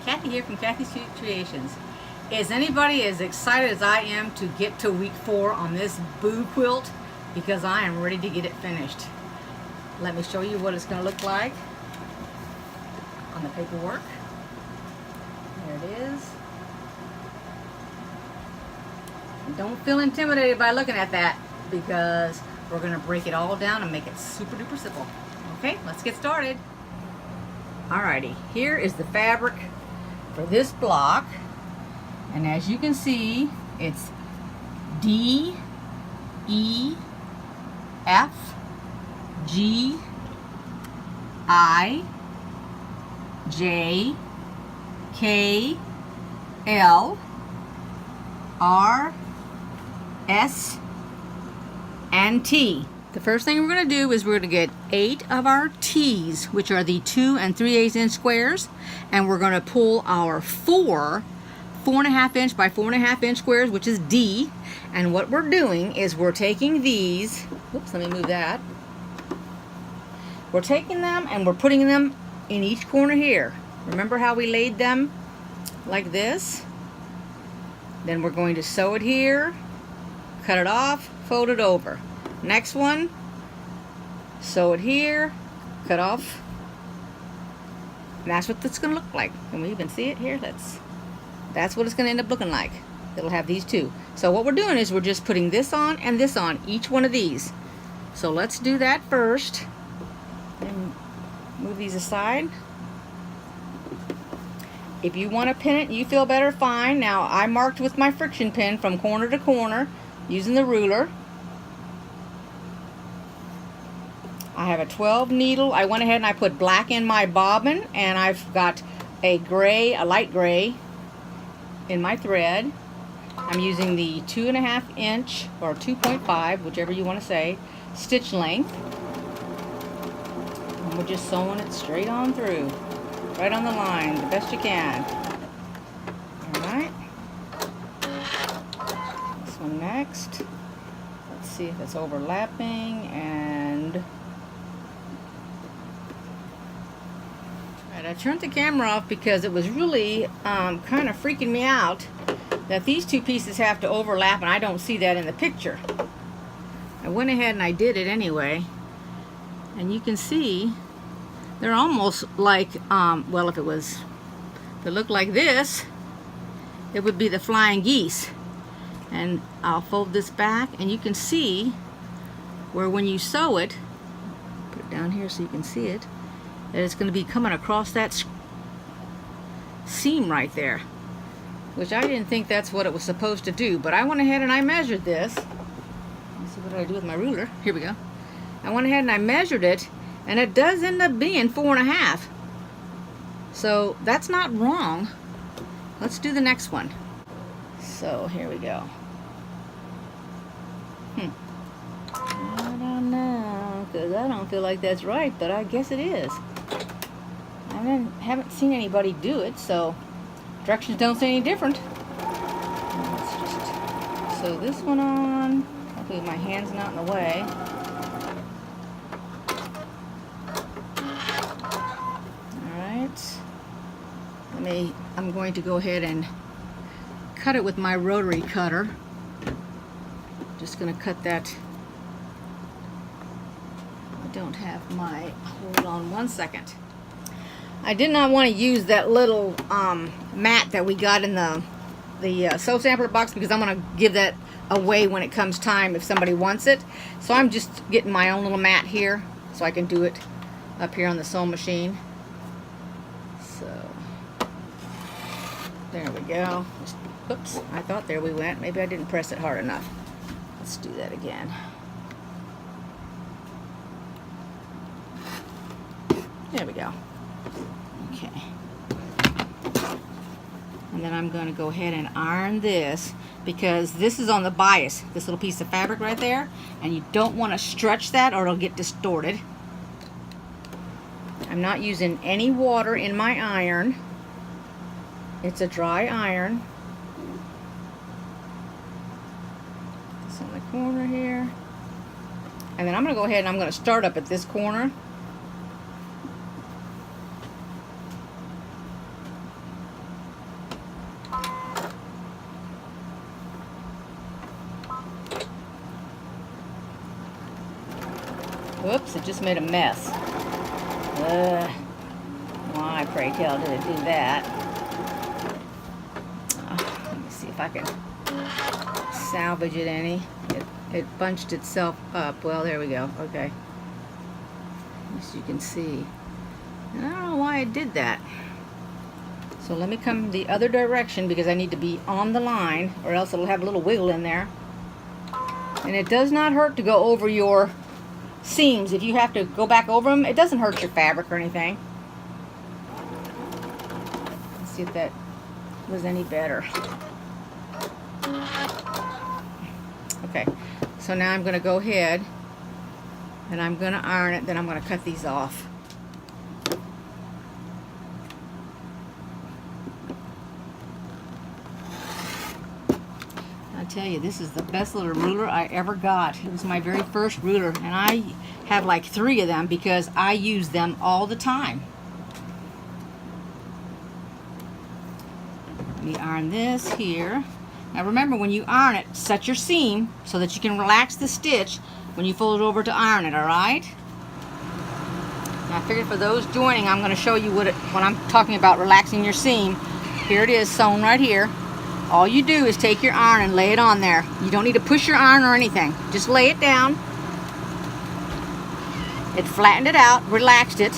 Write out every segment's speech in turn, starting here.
Kathy here from Kathy's Creations. Is anybody as excited as I am to get to week 4 on this boo quilt? Because I am ready to get it finished. Let me show you what it's going to look like on the paperwork. There it is. And don't feel intimidated by looking at that, because we're going to break it all down and make it super duper simple. Okay, let's get started. Alrighty, here is the fabric for this block, and as you can see, it's D, E, F, G, I, J, K, L, R, S, and T. The first thing we're going to do is we're going to get 8 of our T's, which are the 2 3/8 inch squares, and we're going to pull our 4.5 inch by 4.5 inch squares, which is D. And what we're doing is we're taking these, whoops, let me move that. We're taking them and we're putting them in each corner here. Remember how we laid them like this? Then we're going to sew it here, cut it off, fold it over. Next one, sew it here, cut off. And that's what it's going to look like. Can we even see it here? That's what it's going to end up looking like. It'll have these two. So what we're doing is we're just putting this on and this on, each one of these. So let's do that first. And move these aside. If you want to pin it and you feel better, fine. Now I marked with my friction pin from corner to corner using the ruler. I have a 12 needle. I went ahead and I put black in my bobbin, and I've got a gray, a light gray in my thread. I'm using the 2.5 inch or 2.5, whichever you want to say, stitch length. And we're just sewing it straight on through, right on the line, the best you can. Alright. This one next. Let's see if it's overlapping, and I turned the camera off because it was really kind of freaking me out that these two pieces have to overlap, and I don't see that in the picture. I went ahead and I did it anyway, and you can see they're almost like, well, if it looked like this, it would be the flying geese. And I'll fold this back, and you can see where when you sew it, put it down here so you can see it, that it's going to be coming across that seam right there, which I didn't think that's what it was supposed to do, but I went ahead and I measured this. Let's see what I do with my ruler. Here we go. I went ahead and I measured it, and it does end up being 4.5. So that's not wrong. Let's do the next one. So here we go. I don't know, because I don't feel like that's right, but I guess it is. I haven't seen anybody do it, so directions don't say any different. Let's just sew this one on. Hopefully my hand's not in the way. Alright. I'm going to go ahead and cut it with my rotary cutter. Just going to cut that. I don't have my, hold on one second. I did not want to use that little mat that we got in the sew sampler box, because I'm going to give that away when it comes time if somebody wants it. So I'm just getting my own little mat here so I can do it up here on the sewing machine. So there we go. Oops, I thought there we went. Maybe I didn't press it hard enough. Let's do that again. There we go. Okay. And then I'm going to go ahead and iron this, because this is on the bias, this little piece of fabric right there, and you don't want to stretch that or it'll get distorted. I'm not using any water in my iron. It's a dry iron. This on the corner here. And then I'm going to go ahead and I'm going to start up at this corner. Oops, it just made a mess. Why, pray tell, did it do that? Let me see if I can salvage it any. It bunched itself up. Well, there we go. Okay. As you can see. And I don't know why it did that. So let me come the other direction because I need to be on the line or else it'll have a little wiggle in there. And it does not hurt to go over your seams. If you have to go back over them, it doesn't hurt your fabric or anything. Let's see if that was any better. Okay, so now I'm going to go ahead and I'm going to iron it, then I'm going to cut these off. I tell you, this is the best little ruler I ever got. It was my very first ruler, and I have like 3 of them because I use them all the time. Let me iron this here. Now remember, when you iron it, set your seam so that you can relax the stitch when you fold it over to iron it, alright? Now I figured for those joining, I'm going to show you when I'm talking about relaxing your seam. Here it is, sewn right here. All you do is take your iron and lay it on there. You don't need to push your iron or anything. Just lay it down. It flattened it out, relaxed it,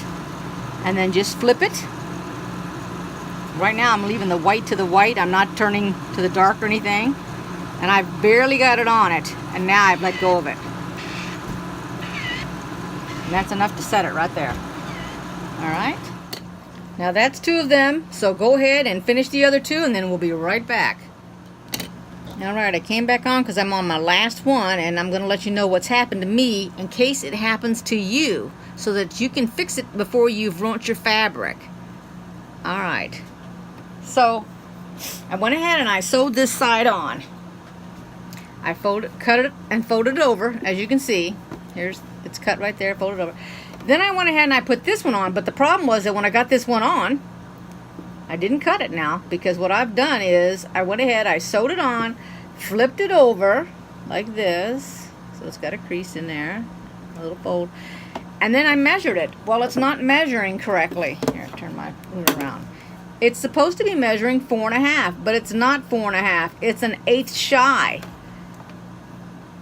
and then just flip it. Right now I'm leaving the white to the white. I'm not turning to the dark or anything. And I've barely got it on it. And now I've let go of it. And that's enough to set it right there. Alright. Now that's 2 of them. So go ahead and finish the other 2 and then we'll be right back. Alright, I came back on because I'm on my last one and I'm going to let you know what's happened to me in case it happens to you so that you can fix it before you've ruined your fabric. Alright. So I went ahead and I sewed this side on. I cut it and folded it over, as you can see. It's cut right there, folded over. Then I went ahead and I put this one on, but the problem was that when I got this one on, I didn't cut it now because what I've done is I went ahead, I sewed it on, flipped it over like this. So it's got a crease in there, a little fold. And then I measured it. Well, it's not measuring correctly. Here, turn my ruler around. It's supposed to be measuring 4.5, but it's not 4.5. It's an 1/8 shy.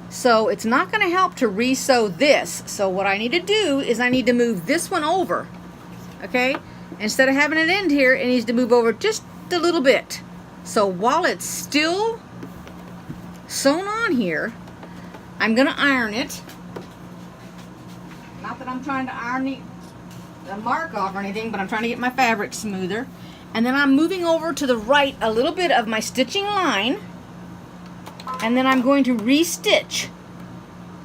So it's not going to help to re-sew this. So what I need to do is I need to move this one over. Okay? Instead of having it end here, it needs to move over just a little bit. So while it's still sewn on here, I'm going to iron it. Not that I'm trying to iron the mark off or anything, but I'm trying to get my fabric smoother. And then I'm moving over to the right a little bit of my stitching line. And then I'm going to re-stitch.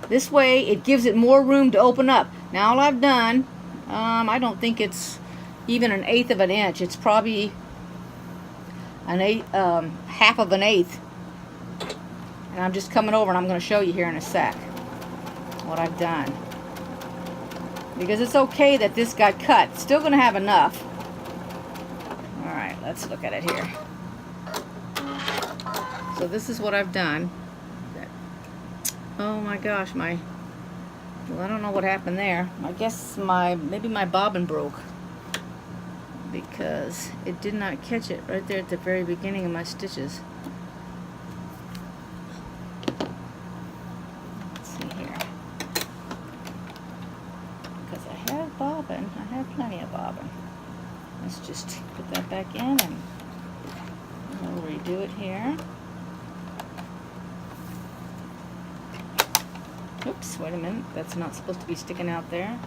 This way it gives it more room to open up. Now all I've done, I don't think it's even 1/8 of an inch. It's probably half of an eighth. And I'm just coming over and I'm going to show you here in a sec what I've done. Because it's okay that this got cut. It's still going to have enough. Alright, let's look at it here. So this is what I've done. Oh my gosh, well, I don't know what happened there. I guess maybe my bobbin broke because it did not catch it right there at the very beginning of my stitches. Let's see here. Because I have bobbin. I have plenty of bobbin. Let's just put that back in and we'll redo it here. Oops, wait a minute. That's not supposed to be sticking out there.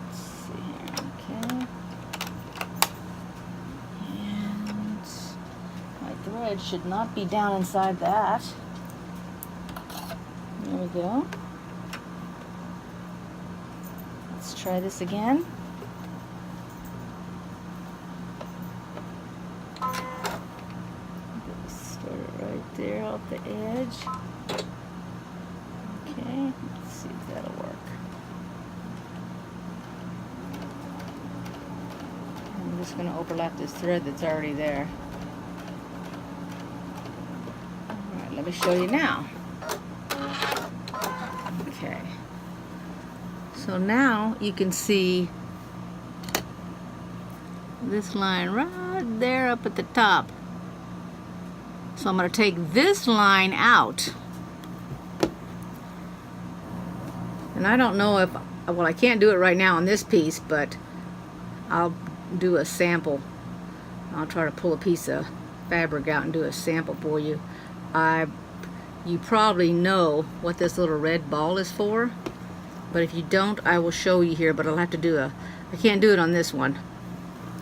Let's see here. Okay. And my thread should not be down inside that. There we go. Let's try this again. Start it right there off the edge. Okay, let's see if that'll work. I'm just going to overlap this thread that's already there. Alright, let me show you now. Okay. So now you can see this line right there up at the top. So I'm going to take this line out. And I don't know if, well, I can't do it right now on this piece, but I'll do a sample. I'll try to pull a piece of fabric out and do a sample for you. You probably know what this little red ball is for, but if you don't, I will show you here, but I'll have to do I can't do it on this one,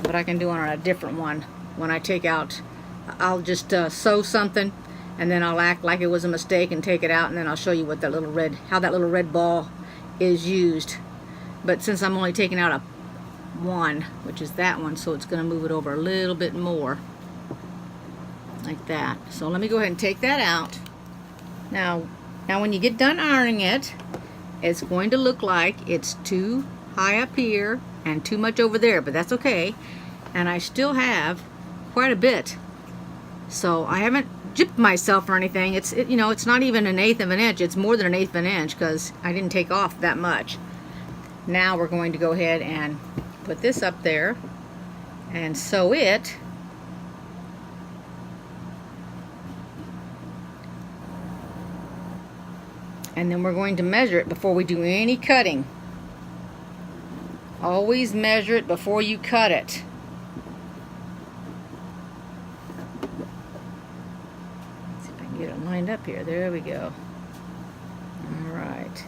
but I can do it on a different one. When I take out, I'll just sew something, and then I'll act like it was a mistake and take it out, and then I'll show you what that little red, how that little red ball is used. But since I'm only taking out a one, which is that one, so it's going to move it over a little bit more, like that. So let me go ahead and take that out. Now when you get done ironing it, it's going to look like it's too high up here and too much over there, but that's okay. And I still have quite a bit, so I haven't gypped myself or anything. It's not even 1/8 of an inch. It's more than 1/8 of an inch because I didn't take off that much. Now we're going to go ahead and put this up there and sew it. And then we're going to measure it before we do any cutting. Always measure it before you cut it. Let's see if I can get it lined up here. There we go. All right.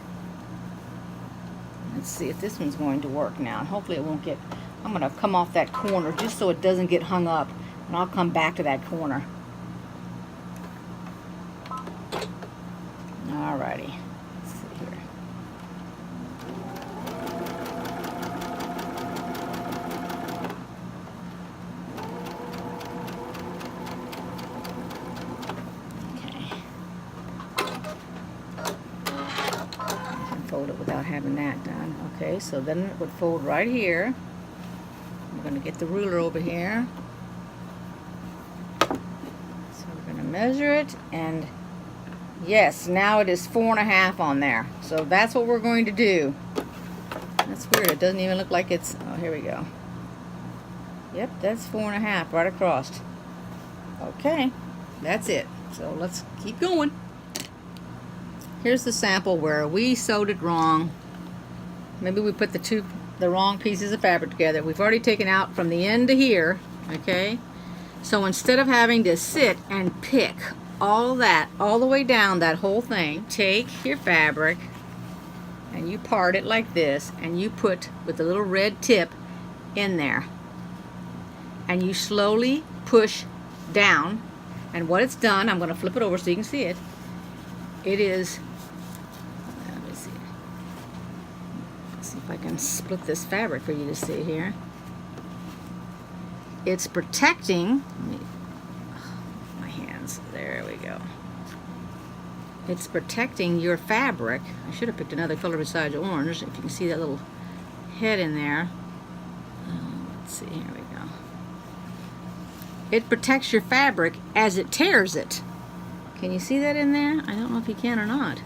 Let's see if this one's going to work now. And hopefully it won't get, I'm going to come off that corner just so it doesn't get hung up. And I'll come back to that corner. Alrighty, let's see here. Okay. I can fold it without having that done. Okay, so then it would fold right here. I'm going to get the ruler over here. So we're going to measure it, and yes, now it is 4.5 on there. So that's what we're going to do. That's weird. It doesn't even look like it's, oh, here we go. Yep, that's 4.5 right across. Okay, that's it. So let's keep going. Here's the sample where we sewed it wrong. Maybe we put the wrong pieces of fabric together. We've already taken out from the end to here, okay? So instead of having to sit and pick all that all the way down that whole thing, take your fabric and you part it like this, and you put with the little red tip in there, and you slowly push down. And what it's done, I'm going to flip it over so you can see it. It is, let me see, let's see if I can split this fabric for you to see here. It's protecting, there we go. It's protecting your fabric. I should have picked another color besides orange. If you can see that little head in there. Let's see, here we go. It protects your fabric as it tears it. Can you see that in there? I don't know if you can or not.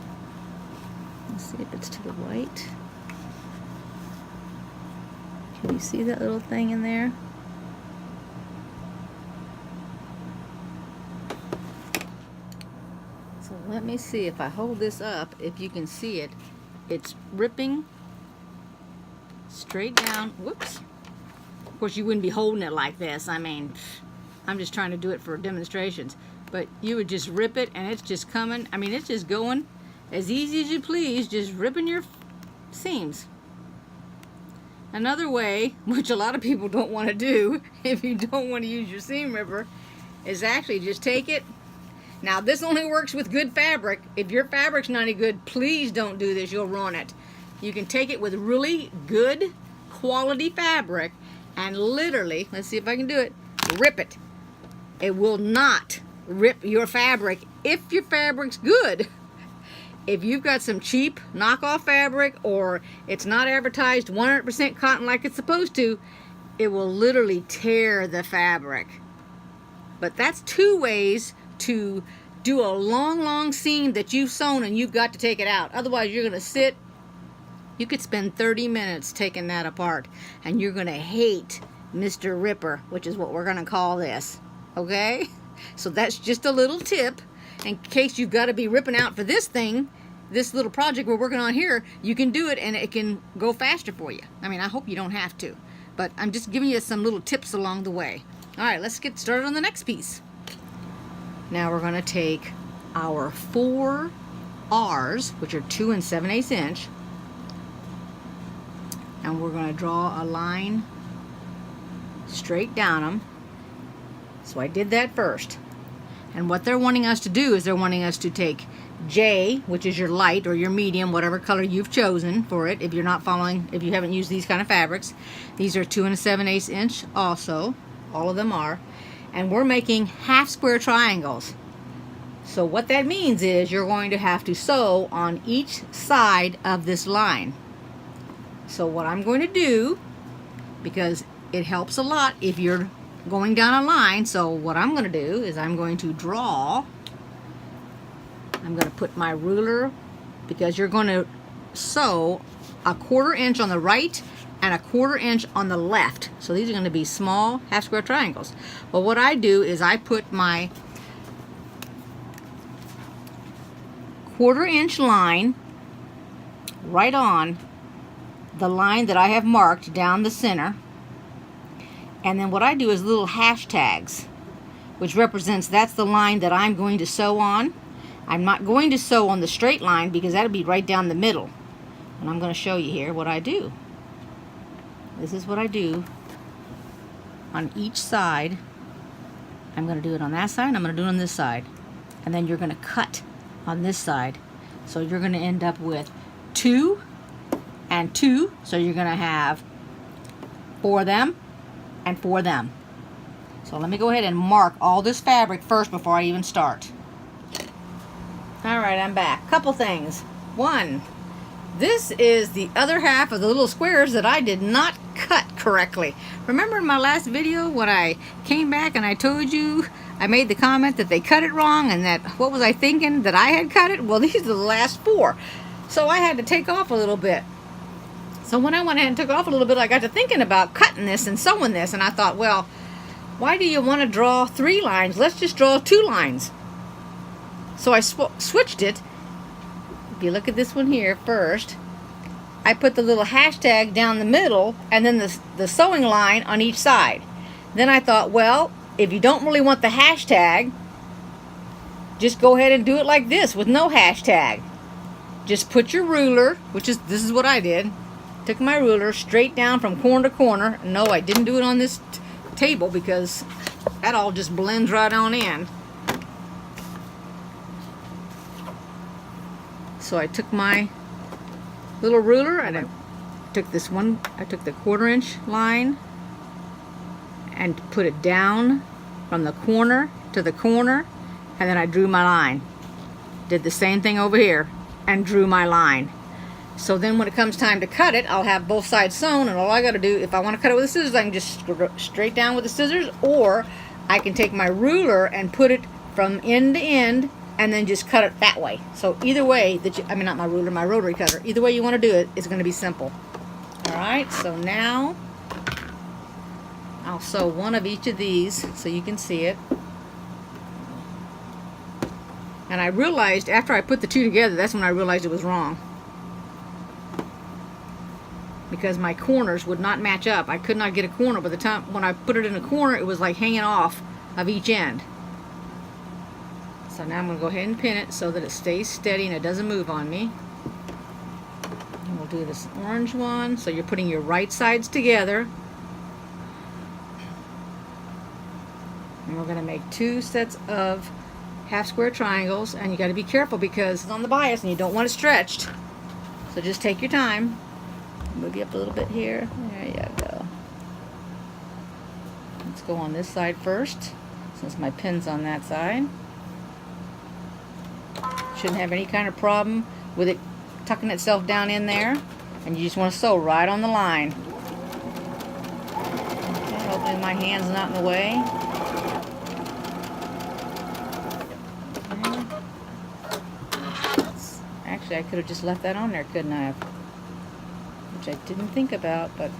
Let's see if it's to the white. Can you see that little thing in there? So let me see if I hold this up, if you can see it. It's ripping straight down. Whoops. Of course, you wouldn't be holding it like this. I mean, I'm just trying to do it for demonstrations. But you would just rip it, and it's just coming. I mean, it's just going as easy as you please, just ripping your seams. Another way, which a lot of people don't want to do, if you don't want to use your seam ripper, is actually just take it. Now, this only works with good fabric. If your fabric's not any good, please don't do this. You'll ruin it. You can take it with really good quality fabric and literally, let's see if I can do it, rip it. It will not rip your fabric if your fabric's good. If you've got some cheap knockoff fabric, or it's not advertised 100% cotton like it's supposed to, it will literally tear the fabric. But that's two ways to do a long seam that you've sewn, and you've got to take it out. Otherwise, you're going to sit You could spend 30 minutes taking that apart, and you're going to hate Mr. Ripper, which is what we're going to call this. Okay? So that's just a little tip in case you've got to be ripping out for this thing, this little project we're working on here. You can do it, and it can go faster for you. I mean, I hope you don't have to, but I'm just giving you some little tips along the way. All right, let's get started on the next piece. Now we're going to take our 4 R's, which are 2 7/8 inch, and we're going to draw a line straight down them. So I did that first. And what they're wanting us to do is they're wanting us to take J, which is your light or your medium, whatever color you've chosen for it. If you're not following, if you haven't used these kind of fabrics, these are 2 7/8 inch also. All of them are. And we're making half square triangles. So what that means is you're going to have to sew on each side of this line. So what I'm going to do, because it helps a lot if you're going down a line, so what I'm going to do is I'm going to draw. I'm going to put my ruler, because you're going to sew a 1/4 inch on the right and a 1/4 inch on the left. So these are going to be small half square triangles. Well, what I do is I put my 1/4 inch line right on the line that I have marked down the center. And then what I do is little hashtags, which represents that's the line that I'm going to sew on. I'm not going to sew on the straight line because that'll be right down the middle. And I'm going to show you here what I do. This is what I do on each side. I'm going to do it on that side, and I'm going to do it on this side. And then you're going to cut on this side. So you're going to end up with 2 and 2. So you're going to have 4 of them and 4 of them. So let me go ahead and mark all this fabric first before I even start. Alright, I'm back. Couple things. 1, this is the other half of the little squares that I did not cut correctly. Remember in my last video when I came back and I told you, I made the comment that they cut it wrong, and that, what was I thinking, that I had cut it? Well, these are the last 4. So I had to take off a little bit. So when I went ahead and took off a little bit, I got to thinking about cutting this and sewing this, and I thought, well, why do you want to draw 3 lines? Let's just draw 2 lines. So I switched it. If you look at this one here first, I put the little hashtag down the middle and then the sewing line on each side. Then I thought, well, if you don't really want the hashtag, just go ahead and do it like this with no hashtag. Just put your ruler, this is what I did. Took my ruler straight down from corner to corner. No, I didn't do it on this table because that all just blends right on in. So I took my little ruler and I took this one, I took the 1/4 inch line and put it down from the corner to the corner, and then I drew my line. Did the same thing over here and drew my line. So then when it comes time to cut it, I'll have both sides sewn, and all I got to do, if I want to cut it with the scissors, I can just straight down with the scissors, or I can take my ruler and put it from end to end and then just cut it that way. So either way that you, I mean, not my ruler, my rotary cutter, either way you want to do it, it's going to be simple. Alright, so now I'll sew one of each of these so you can see it. And I realized after I put the 2 together, that's when I realized it was wrong, because my corners would not match up. I could not get a corner. By the time when I put it in a corner, it was like hanging off of each end. So now I'm going to go ahead and pin it so that it stays steady and it doesn't move on me. And we'll do this orange one. So you're putting your right sides together. And we're going to make 2 sets of half square triangles. And you got to be careful because it's on the bias and you don't want it stretched. So just take your time. Move you up a little bit here. There you go. Let's go on this side first, since my pin's on that side. Shouldn't have any kind of problem with it tucking itself down in there. And you just want to sew right on the line. Okay, hopefully my hand's not in the way. Okay. Actually, I could have just left that on there, couldn't I have? which I didn't think about, but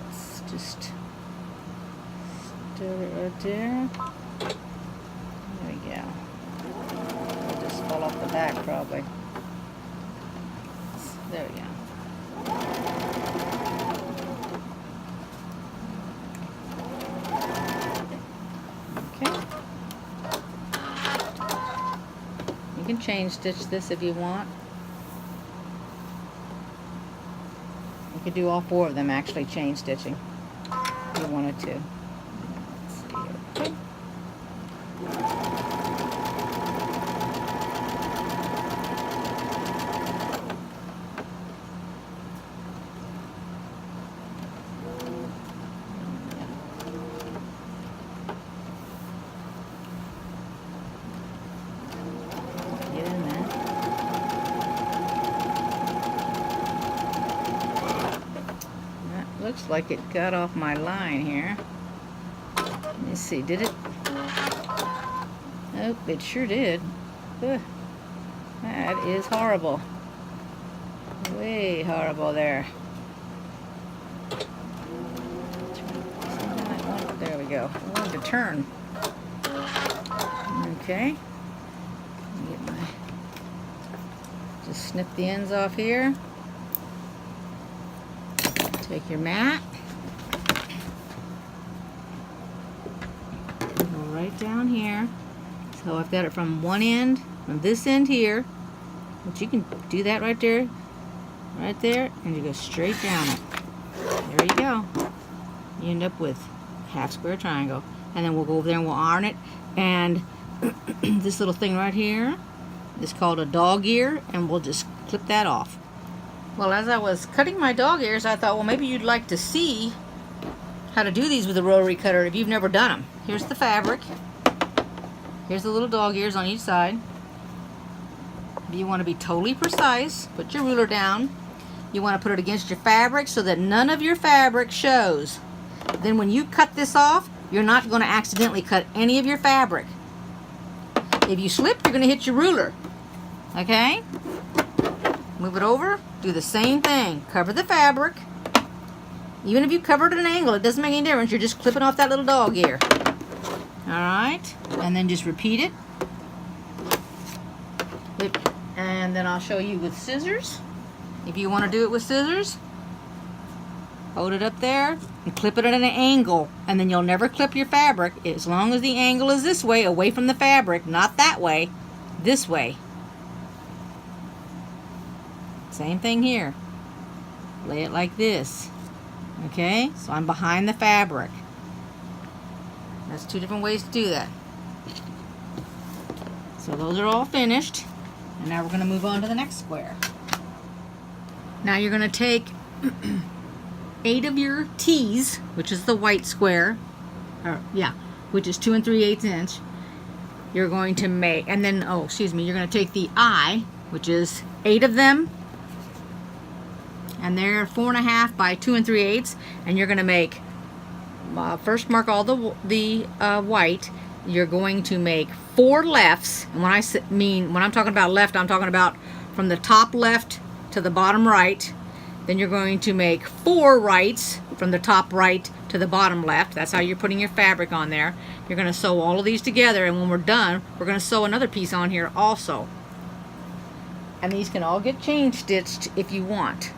let's just do it right there. There we go. It'll just fall off the back probably. There we go. Okay. You can chain stitch this if you want. You could do all 4 of them actually chain stitching if you wanted to. Let's see here. Okay. Get in there. Looks like it got off my line here. Let me see, did it? Nope, it sure did. Ugh. That is horrible. Way horrible there. There we go. I wanted to turn. Okay. Get my, just snip the ends off here. Take your mat, go right down here. So I've got it from one end, from this end here, but you can do that right there, and you go straight down it. There you go. You end up with half square triangle, and then we'll go over there and we'll iron it. And this little thing right here is called a dog ear, and we'll just clip that off. Well, as I was cutting my dog ears, I thought, well, maybe you'd like to see how to do these with a rotary cutter if you've never done them. Here's the fabric. Here's the little dog ears on each side. If you want to be totally precise, put your ruler down. You want to put it against your fabric so that none of your fabric shows. Then when you cut this off, you're not going to accidentally cut any of your fabric. If you slip, you're going to hit your ruler. Okay? Move it over, do the same thing. Cover the fabric. Even if you cover it at an angle, it doesn't make any difference. You're just clipping off that little dog ear. Alright, and then just repeat it. And then I'll show you with scissors. If you want to do it with scissors, hold it up there and clip it at an angle. And then you'll never clip your fabric as long as the angle is this way, away from the fabric, not that way, this way. Same thing here. Lay it like this. Okay? So I'm behind the fabric. That's 2 different ways to do that. So those are all finished. And now we're going to move on to the next square. Now you're going to take 8 of your T's, which is the white square, which is 2 3/8 inch. You're going to make, and then, you're going to take the I, which is 8 of them, and they're 4.5 by 2 3/8, and you're going to make, first mark all the white. You're going to make 4 lefts, and when I'm talking about left, I'm talking about from the top left to the bottom right. Then you're going to make 4 rights from the top right to the bottom left. That's how you're putting your fabric on there. You're going to sew all of these together, and when we're done, we're going to sew another piece on here also. And these can all get chain stitched if you want.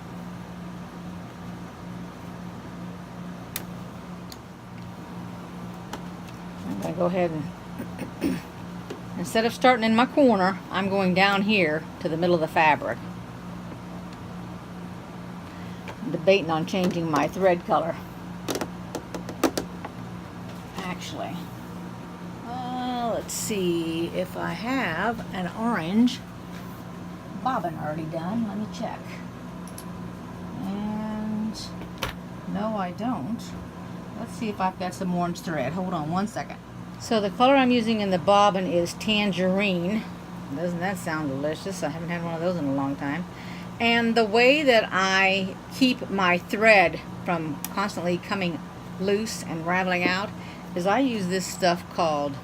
I'm going to go ahead and instead of starting in my corner, I'm going down here to the middle of the fabric. I'm debating on changing my thread color. Actually, let's see if I have an orange bobbin already done. Let me check. And no, I don't. Let's see if I've got some orange thread. Hold on one second. So the color I'm using in the bobbin is tangerine. Doesn't that sound delicious? I haven't had one of those in a long time. And the way that I keep my thread from constantly coming loose and raveling out is I use this stuff called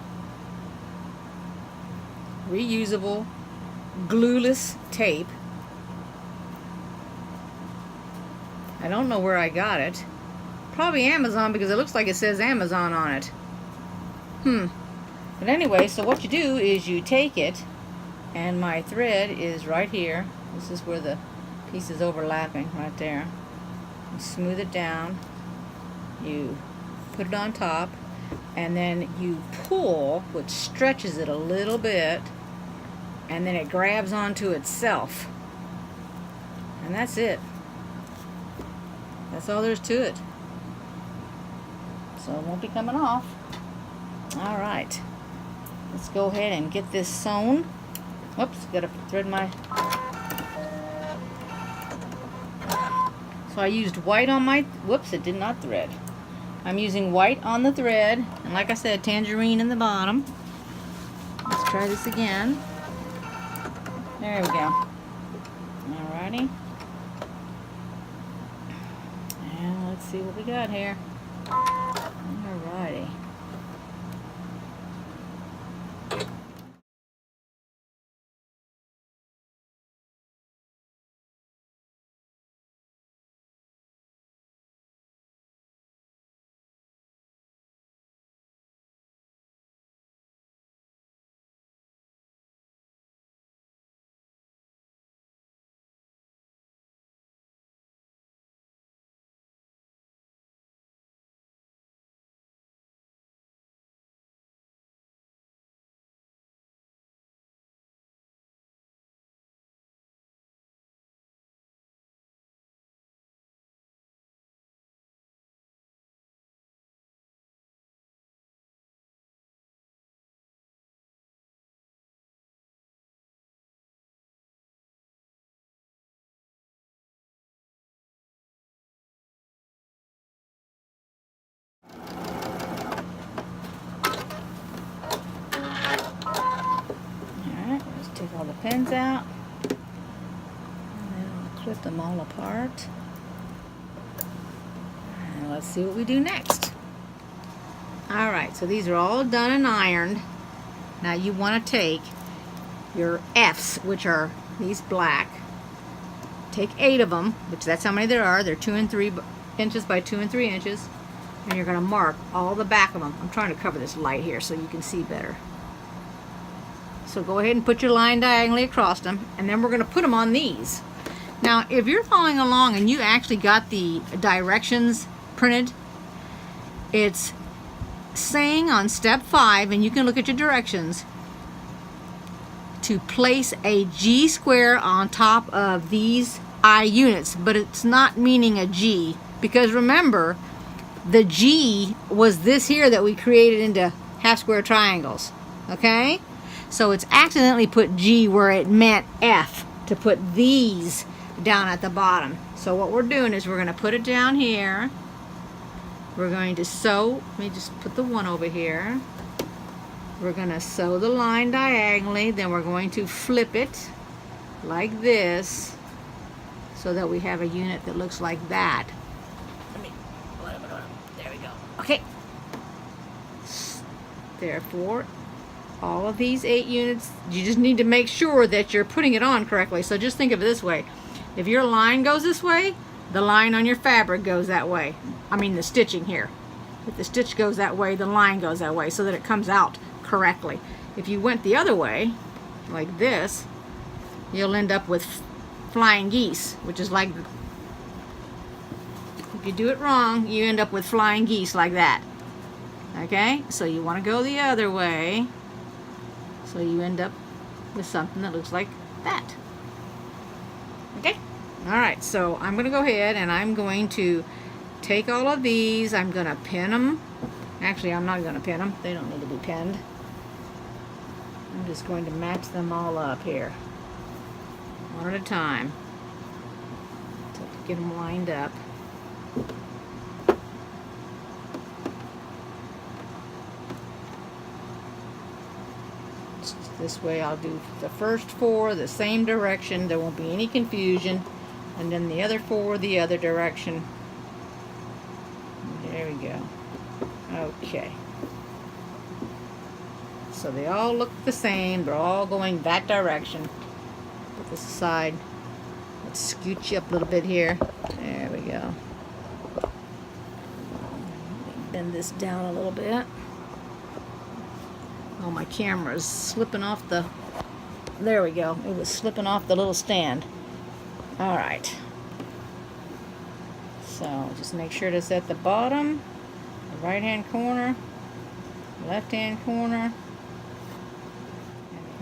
reusable glueless tape. I don't know where I got it. Probably Amazon, because it looks like it says Amazon on it. But anyway, so what you do is you take it, and my thread is right here. This is where the piece is overlapping, right there. You smooth it down. You put it on top, and then you pull, which stretches it a little bit, and then it grabs onto itself. And that's it. That's all there is to it. So it won't be coming off. All right. Let's go ahead and get this sewn. Whoops, gotta thread my... So I used white on my... Whoops, it did not thread. I'm using white on the thread, and like I said, tangerine in the bottom. Let's try this again. There we go. Alrighty. And let's see what we got here. Alrighty. Take all the pins out, and then I'll clip them all apart. And let's see what we do next. Alright, so these are all done and ironed. Now you want to take your F's, which are these black. Take 8 of them, which that's how many there are. They're 2 and 3 inches by 2 and 3 inches. And you're going to mark all the back of them. I'm trying to cover this light here so you can see better. So go ahead and put your line diagonally across them, and then we're going to put them on these. Now, if you're following along and you actually got the directions printed, it's saying on step 5, and you can look at your directions, to place a G square on top of these I units, but it's not meaning a G, because remember, the G was this here that we created into half square triangles, okay? So it's accidentally put G where it meant F, to put these down at the bottom. So what we're doing is we're going to put it down here. We're going to sew, let me just put the one over here. We're going to sew the line diagonally, then we're going to flip it like this so that we have a unit that looks like that. There we go. Okay. Therefore, all of these 8 units, you just need to make sure that you're putting it on correctly. So just think of it this way. If your line goes this way, the line on your fabric goes that way. I mean the stitching here. If the stitch goes that way, the line goes that way so that it comes out correctly. If you went the other way, like this, you'll end up with flying geese, which is like, if you do it wrong, you end up with flying geese like that. Okay? So you want to go the other way. So you end up with something that looks like that. Okay? Alright, so I'm going to go ahead and I'm going to take all of these. I'm going to pin them. Actually, I'm not going to pin them. They don't need to be pinned. I'm just going to match them all up here. One at a time. To get them lined up. This way I'll do the first 4 the same direction. There won't be any confusion. And then the other 4 the other direction. There we go. Okay. So they all look the same. They're all going that direction. Put this aside. Let's scoot you up a little bit here. There we go. go. Bend this down a little bit. Oh, my camera's slipping off the... There we go. It was slipping off the little stand. All right. So just make sure it's at the bottom, the right-hand corner, left-hand corner.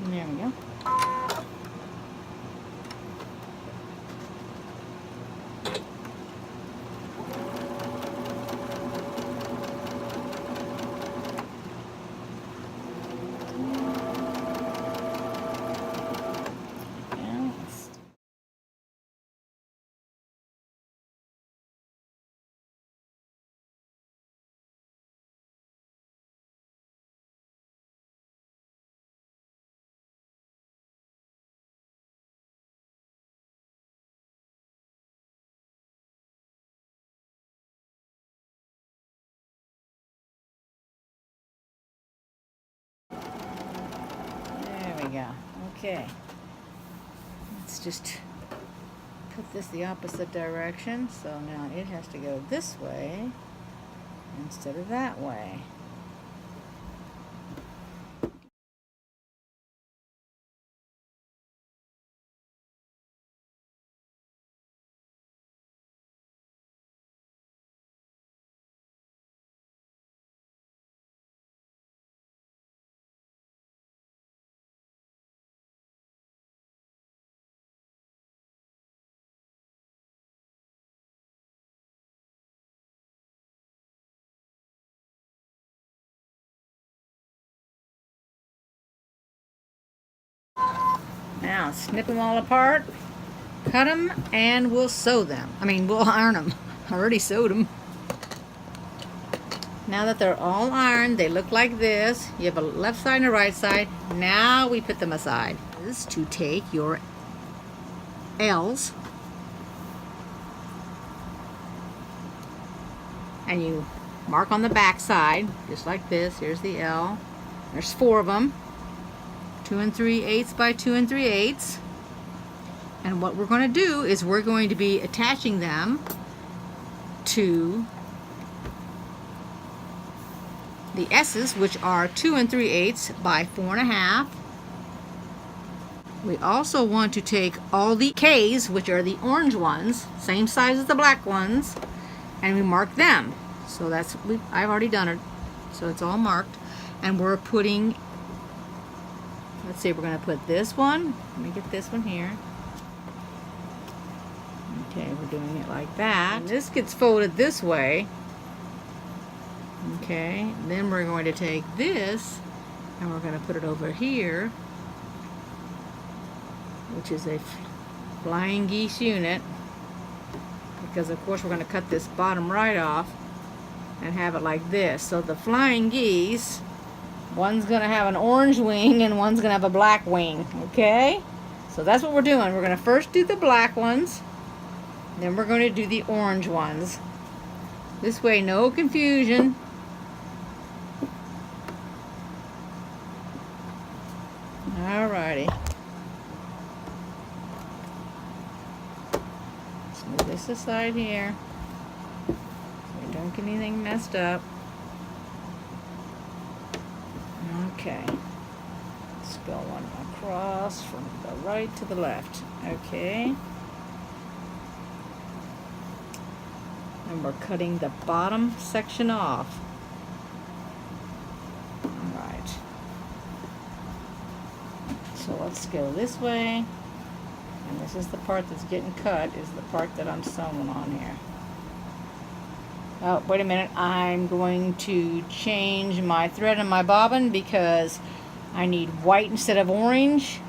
And there we go. Yeah, okay. Let's just put this the opposite direction. So now it has to go this way instead of that way. Now snip them all apart, cut them, and we'll sew them. I mean, we'll iron them. I already sewed them. Now that they're all ironed, they look like this. You have a left side and a right side. Now we put them aside. This is to take your L's and you mark on the back side, just like this. Here's the L. There's 4 of them. 2 3/8 by 2 3/8. And what we're going to do is we're going to be attaching them to the S's, which are 2 3/8 by 4 1/2. We also want to take all the K's, which are the orange ones, same size as the black ones, and we mark them. So that's, I've already done it, so it's all marked. And we're putting, let's see, we're going to put this one. Let me get this one here. Okay, we're doing it like that. And this gets folded this way. Okay, then we're going to take this and we're going to put it over here, which is a flying geese unit, because of course we're going to cut this bottom right off and have it like this. So the flying geese, one's going to have an orange wing and one's going to have a black wing. Okay, so that's what we're doing. We're going to first do the black ones, then we're going to do the orange ones. This way, no confusion. Alrighty. Let's move this aside here so we don't get anything messed up. Okay. Let's go one across from the right to the left. Okay. And we're cutting the bottom section off. Alright. So let's go this way. And this is the part that's getting cut, is the part that I'm sewing on here. Oh, wait a minute. I'm going to change my thread and my bobbin because I need white instead of orange.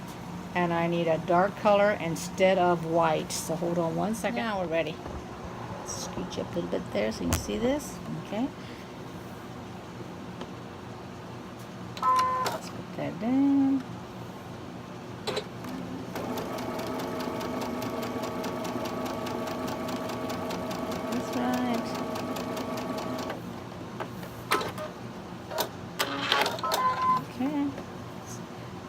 And I need a dark color instead of white. So hold on one second. Now we're ready. Scooch up a little bit there so you can see this. Okay. Let's put that down. That's right. Okay.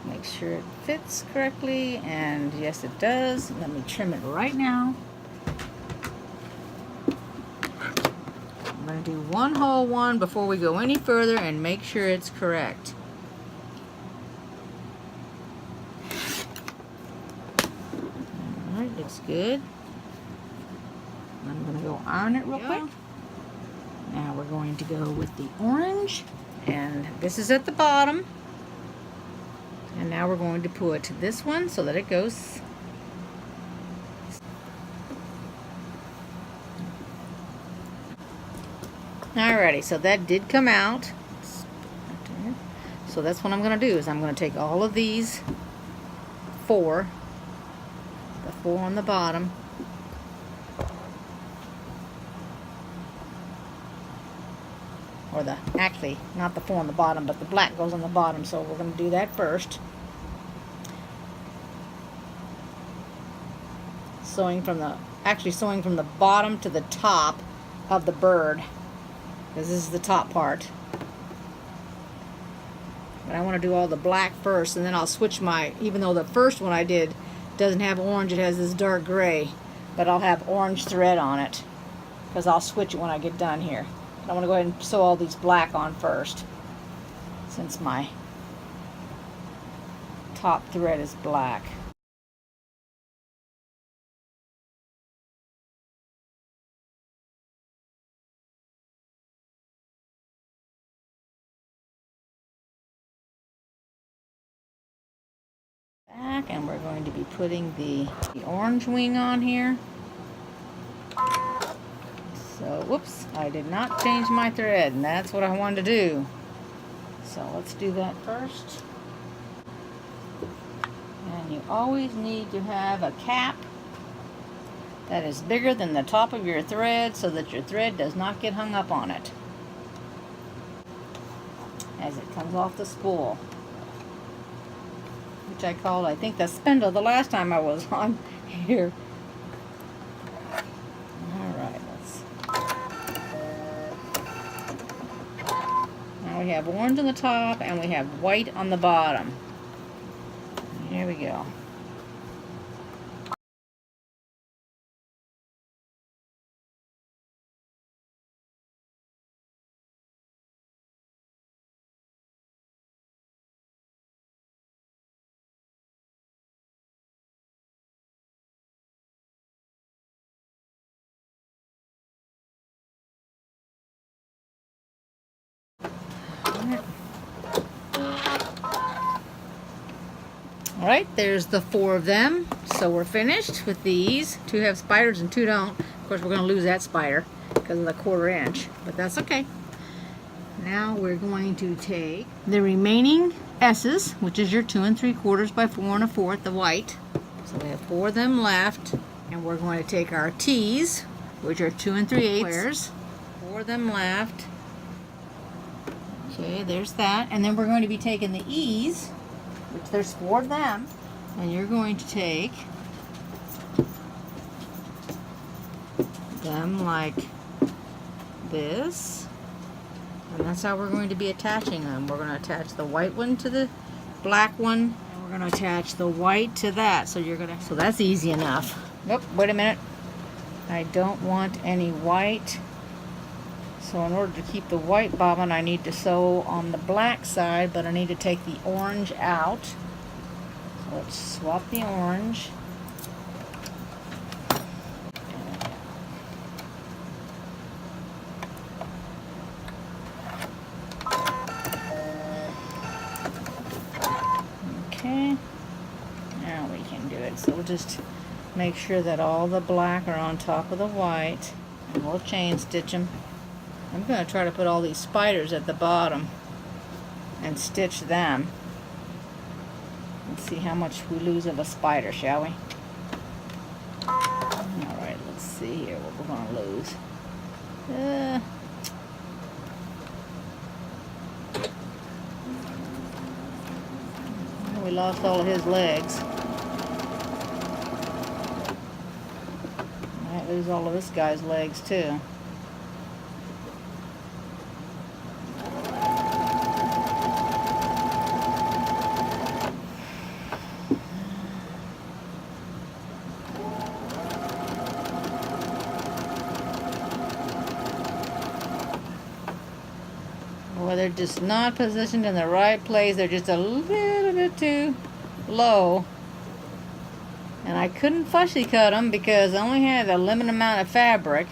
Make sure it fits correctly, and yes, it does. Let me trim it right now. going to do one whole one before we go any further and make sure it's correct. Alright, looks good. I'm going to go iron it real quick. Now we're going to go with the orange, and this is at the bottom. And now we're going to put this one so that it goes. Alrighty, so that did come out. So that's what I'm going to do, is I'm going to take all of these four, the four on the bottom, or the, actually, not the four on the bottom, but the black goes on the bottom, so we're going to do that first. Sewing from the bottom to the top of the bird, because this is the top part. But I want to do all the black first, and then I'll switch my, even though the first one I did doesn't have orange, it has this dark gray, but I'll have orange thread on it, because I'll switch it when I get done here. I want to go ahead and sew all these black on first, since my top thread is black. Back, and we're going to be putting the orange wing on here. So, whoops, I did not change my thread, and that's what I wanted to do. So let's do that first. And you always need to have a cap that is bigger than the top of your thread so that your thread does not get hung up on it as it comes off the spool, which I called, I think, the spindle the last time I was on here. Alright, now we have orange on the top and we have white on the bottom. Here we go. Alright, there's the four of them. So we're finished with these. Two have spiders and two don't. Of course, we're going to lose that spider because of the 1/4 inch, but that's okay. Now we're going to take the remaining S's, which is your 2 3/4 by 4 1/4, the white. So we have 4 of them left. And we're going to take our T's, which are 2 3/8 squares. 4 of them left. Okay, there's that. And then we're going to be taking the E's, which there's 4 of them, and you're going to take them like this, and that's how we're going to be attaching them. We're going to attach the white one to the black one, and we're going to attach the white to that. So so that's easy enough. Nope, wait a minute. I don't want any white. So in order to keep the white bobbin, I need to sew on the black side, but I need to take the orange out. So let's swap the orange. Okay, now we can do it. So we'll just make sure that all the black are on top of the white, and we'll chain stitch them. I'm going to try to put all these spiders at the bottom and stitch them. Let's see how much we lose of a spider, shall we? Alright, let's see here what we're going to lose. We lost all of his legs. Might lose all of this guy's legs too. Well, they're just not positioned in the right place. They're just a little bit too low. And I couldn't fussy cut them because I only had a limited amount of fabric.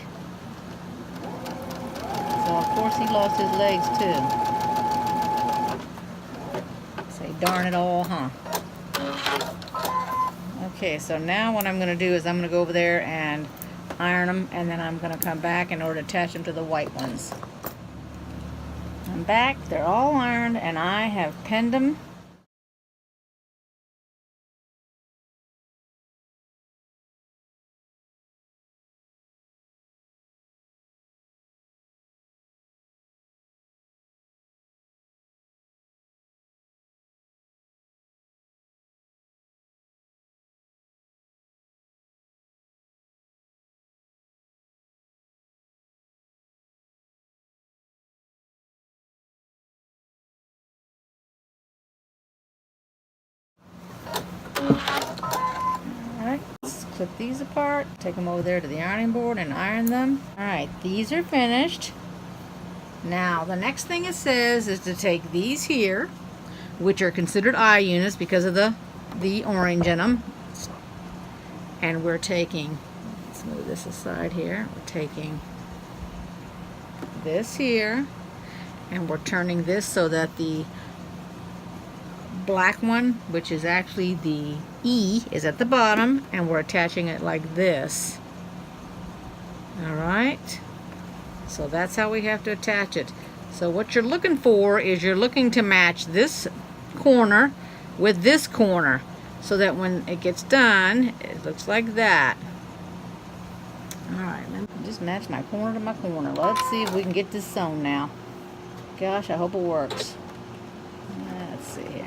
So of course he lost his legs too. Say darn it all, huh? Okay, so now what I'm going to do is I'm going to go over there and iron them, and then I'm going to come back in order to attach them to the white ones. I'm back, they're all ironed, and I have pinned them. Alright, let's clip these apart, take them over there to the ironing board and iron them. Alright, these are finished. Now, the next thing it says is to take these here, which are considered eye units because of the orange in them. And we're taking, let's move this aside here, we're taking this here, and we're turning this so that the black one, which is actually the E, is at the bottom, and we're attaching it like this. Alright, so that's how we have to attach it. So what you're looking for is you're looking to match this corner with this corner so that when it gets done, it looks like that. Alright, let me just match my corner to my corner. Let's see if we can get this sewn now. Gosh, I hope it works. Let's see here.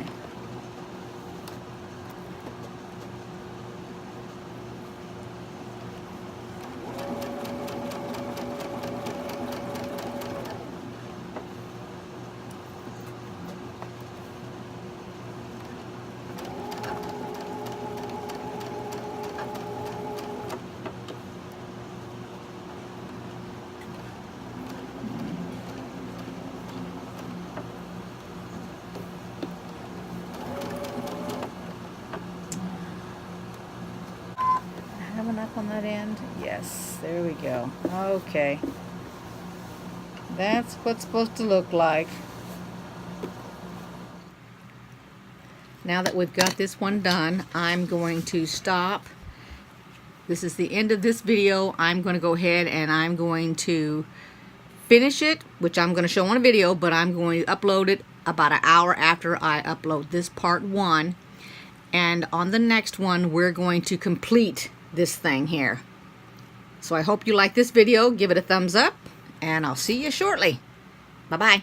Enough on that end? Yes, there we go. Okay, that's what's supposed to look like. Now that we've got this one done, I'm going to stop. This is the end of this video. I'm going to go ahead and I'm going to finish it, which I'm going to show on a video, but I'm going to upload it about an hour after I upload this part 1. And on the next one, we're going to complete this thing here. So I hope you like this video. Give it a thumbs up, and I'll see you shortly. Bye-bye.